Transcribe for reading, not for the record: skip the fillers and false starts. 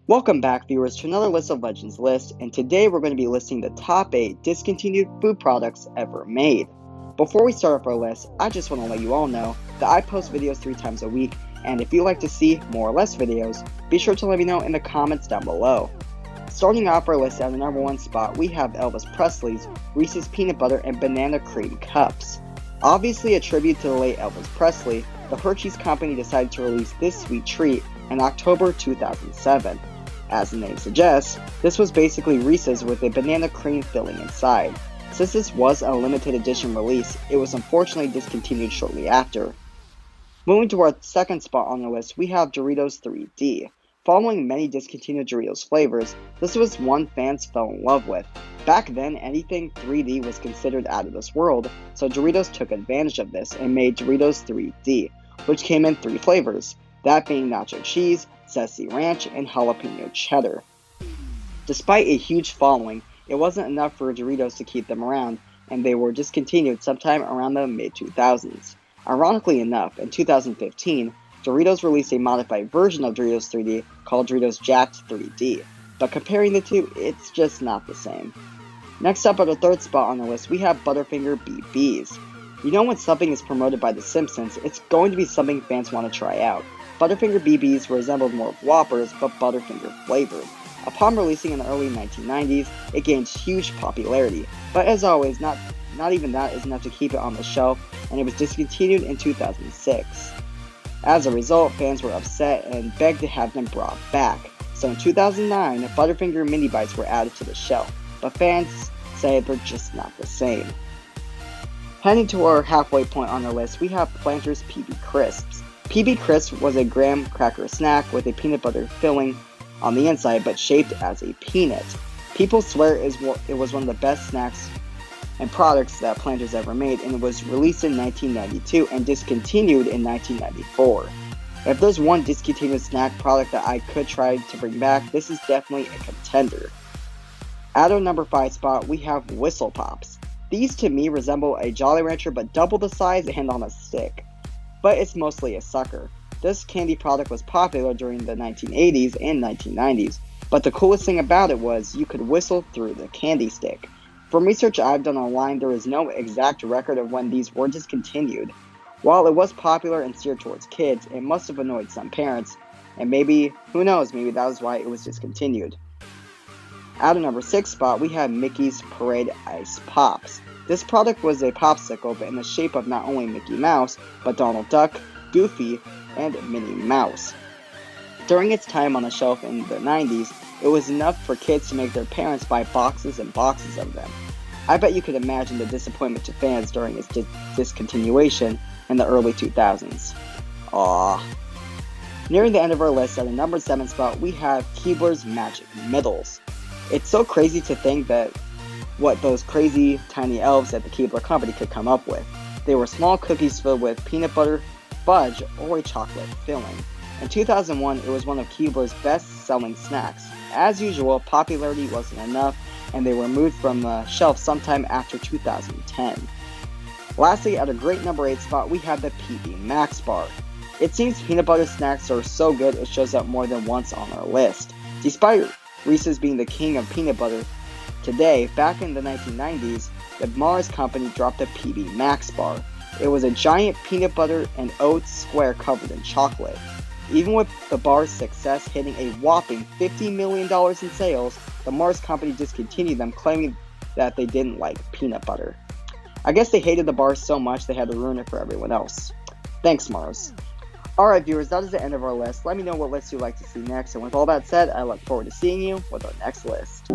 Welcome back, viewers, to another List of Legends list, and today we're going to be listing the top 8 discontinued food products ever made. Before we start off our list, I just want to let you all know that I post videos 3 times a week, and if you'd like to see more or less videos, be sure to let me know in the comments down below. Starting off our list at the number 1 spot, we have Elvis Presleys Reese's Peanut Butter and Banana Cream Cups. Obviously a tribute to the late Elvis Presley, the Hershey's company decided to release this sweet treat in October 2007. As the name suggests, this was basically Reese's with a banana cream filling inside. Since this was a limited edition release, it was unfortunately discontinued shortly after. Moving to our second spot on the list, we have Doritos 3D. Following many discontinued Doritos flavors, this was one fans fell in love with. Back then, anything 3D was considered out of this world, so Doritos took advantage of this and made Doritos 3D, which came in 3 flavors, that being nacho cheese, zesty ranch, and jalapeno cheddar. Despite a huge following, it wasn't enough for Doritos to keep them around, and they were discontinued sometime around the mid-2000s. Ironically enough, in 2015, Doritos released a modified version of Doritos 3D called Doritos Jacked 3D, but comparing the two, it's just not the same. Next up at the third spot on the list, we have Butterfinger BBs. You know when something is promoted by The Simpsons, it's going to be something fans want to try out. Butterfinger BBs resembled more Whoppers, but Butterfinger flavored. Upon releasing in the early 1990s, it gained huge popularity, but as always, not even that is enough to keep it on the shelf, and it was discontinued in 2006. As a result, fans were upset and begged to have them brought back, so in 2009, Butterfinger Mini Bites were added to the shelf, but fans say they're just not the same. Heading to our halfway point on the list, we have Planters PB Crisps. PB Crisp was a graham cracker snack with a peanut butter filling on the inside but shaped as a peanut. People swear it was one of the best snacks and products that Planters ever made, and it was released in 1992 and discontinued in 1994. If there's one discontinued snack product that I could try to bring back, this is definitely a contender. At our number 5 spot, we have Whistle Pops. These to me resemble a Jolly Rancher but double the size and on a stick. But it's mostly a sucker. This candy product was popular during the 1980s and 1990s, but the coolest thing about it was you could whistle through the candy stick. From research I've done online, there is no exact record of when these were discontinued. While it was popular and steered towards kids, it must have annoyed some parents, and maybe, who knows, maybe that was why it was discontinued. At a number 6 spot, we have Mickey's Parade Ice Pops. This product was a popsicle, but in the shape of not only Mickey Mouse, but Donald Duck, Goofy, and Minnie Mouse. During its time on the shelf in the 90s, it was enough for kids to make their parents buy boxes and boxes of them. I bet you could imagine the disappointment to fans during its discontinuation in the early 2000s. Aww. Nearing the end of our list, at the number 7 spot, we have Keebler's Magic Middles. It's so crazy to think that what those crazy tiny elves at the Keebler company could come up with. They were small cookies filled with peanut butter, fudge, or a chocolate filling. In 2001, it was one of Keebler's best-selling snacks. As usual, popularity wasn't enough, and they were removed from the shelf sometime after 2010. Lastly, at a great number 8 spot, we have the PB Max Bar. It seems peanut butter snacks are so good it shows up more than once on our list. Despite Reese's being the king of peanut butter, today, back in the 1990s, the Mars company dropped a PB Max Bar. It was a giant peanut butter and oats square covered in chocolate. Even with the bar's success hitting a whopping $50 million in sales, the Mars company discontinued them, claiming that they didn't like peanut butter. I guess they hated the bar so much they had to ruin it for everyone else. Thanks, Mars. Alright viewers, that is the end of our list. Let me know what lists you'd like to see next, and with all that said, I look forward to seeing you with our next list.